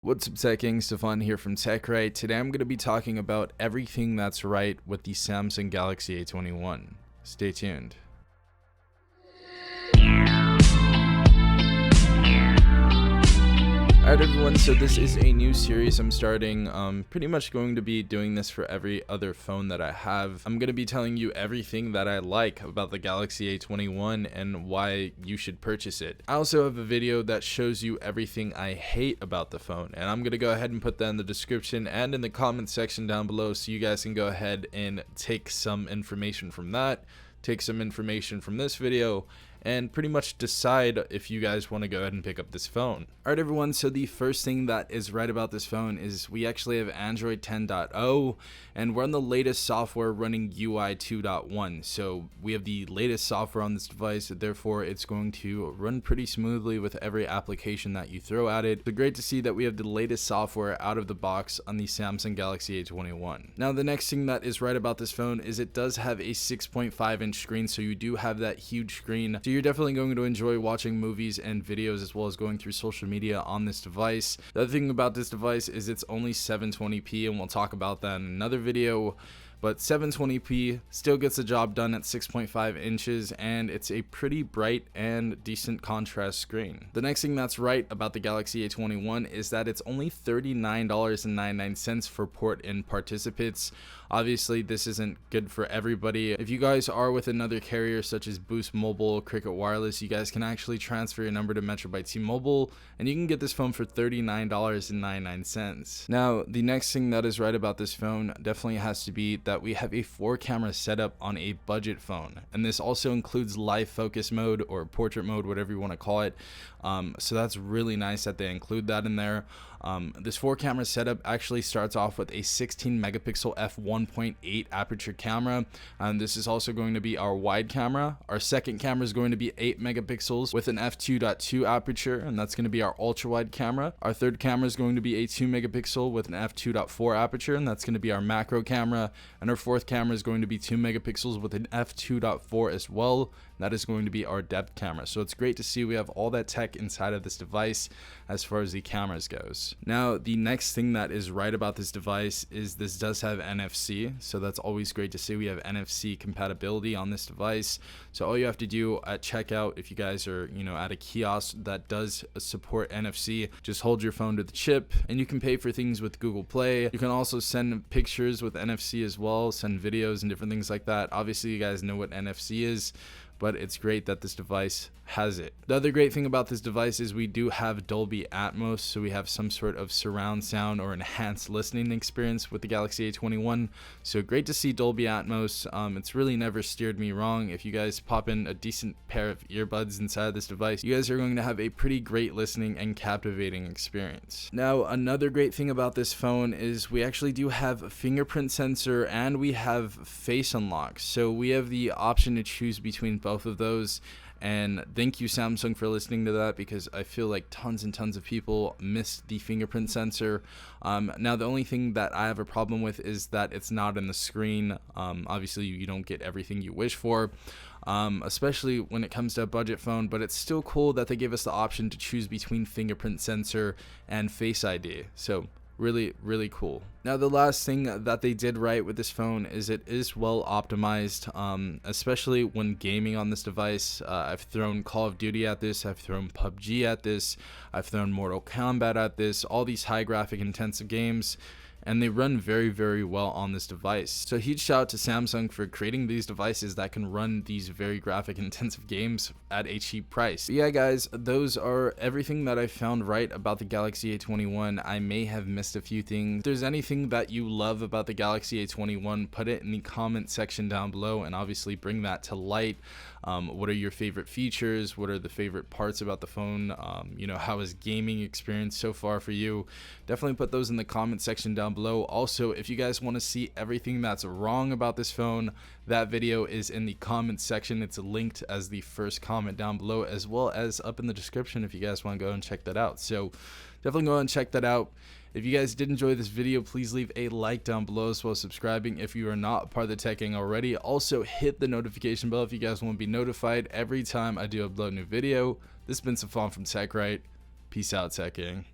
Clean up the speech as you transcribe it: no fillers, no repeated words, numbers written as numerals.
What's up, Tech Gang? Stefan here from TechRight. Today I'm going to be talking about everything that's right with the Samsung Galaxy A21. Stay tuned. Alright everyone, so this is a new series I'm starting. Pretty much going to be doing this for every other phone that I have. I'm going to be telling you everything that I like about the Galaxy A21 and why you should purchase it. I also have a video that shows you everything I hate about the phone, and I'm going to go ahead and put that in the description and in the comment section down below so you guys can go ahead and take some information from that, take some information from this video, and pretty much decide if you guys want to go ahead and pick up this phone. Alright everyone, so the first thing that is right about this phone is we actually have Android 10.0 and we're on the latest software running UI 2.1. So we have the latest software on this device, therefore it's going to run pretty smoothly with every application that you throw at it. So great to see that we have the latest software out of the box on the Samsung Galaxy A21. Now the next thing that is right about this phone is it does have a 6.5-inch screen, so you do have that huge screen. So you're definitely going to enjoy watching movies and videos as well as going through social media on this device. The other thing about this device is it's only 720p, and we'll talk about that in another video. But 720p still gets the job done at 6.5 inches, and it's a pretty bright and decent contrast screen. The next thing that's right about the Galaxy A21 is that it's only $39.99 for port-in participants. Obviously, this isn't good for everybody. If you guys are with another carrier such as Boost Mobile, Cricket Wireless, you guys can actually transfer your number to Metro by T-Mobile, and you can get this phone for $39.99. Now, the next thing that is right about this phone definitely has to be that we have a 4-camera setup on a budget phone, and this also includes live focus mode or portrait mode, whatever you want to call it. So that's really nice that they include that in there. This 4-camera setup actually starts off with a 16 megapixel f1.8 aperture camera, and this is also going to be our wide camera. Our second camera is going to be 8 megapixels with an f2.2 aperture, and that's going to be our ultra wide camera. Our third camera is going to be a 2 megapixel with an f2.4 aperture, and that's going to be our macro camera. And our fourth camera is going to be 2 megapixels with an f2.4 as well. That is going to be our depth camera. So it's great to see we have all that tech inside of this device as far as the cameras goes. Now, the next thing that is right about this device is this does have NFC. So that's always great to see we have NFC compatibility on this device. So all you have to do at checkout, if you guys are, at a kiosk that does support NFC, just hold your phone to the chip and you can pay for things with Google Play. You can also send pictures with NFC as well, send videos and different things like that. Obviously, you guys know what NFC is, but it's great that this device has it. The other great thing about this device is we do have Dolby Atmos, so we have some sort of surround sound or enhanced listening experience with the Galaxy A21. So great to see Dolby Atmos. It's really never steered me wrong. If you guys pop in a decent pair of earbuds inside this device, you guys are going to have a pretty great listening and captivating experience. Now, another great thing about this phone is we actually do have a fingerprint sensor and we have face unlock. So we have the option to choose between both of those. And thank you, Samsung, for listening to that, because I feel like tons and tons of people missed the fingerprint sensor. Now, the only thing that I have a problem with is that it's not in the screen. Obviously, you don't get everything you wish for, especially when it comes to a budget phone, but it's still cool that they gave us the option to choose between fingerprint sensor and Face ID. So really cool. Now, the last thing that they did right with this phone is it is well optimized, especially when gaming on this device. I've thrown Call of Duty at this, I've thrown PUBG at this, I've thrown Mortal Kombat at this, all these high graphic intensive games, and they run very well on this device. So huge shout out to Samsung for creating these devices that can run these very graphic intensive games at a cheap price. But yeah guys, those are everything that I found right about the Galaxy A21. I may have missed a few things. If there's anything that you love about the Galaxy A21, put it in the comment section down below and obviously bring that to light. What are your favorite features? What are the favorite parts about the phone? How is gaming experience so far for you? Definitely put those in the comment section down below. Also, if you guys want to see everything that's wrong about this phone, that video is in the comment section. It's linked as the first comment down below, as well as up in the description if you guys want to go and check that out. So definitely go and check that out. If you guys did enjoy this video, please leave a like down below as well as subscribing if you are not part of the Tech Gang already. Also, hit the notification bell if you guys want to be notified every time I do upload a new video. This has been Stefan from TechRight. Peace out, Tech Gang.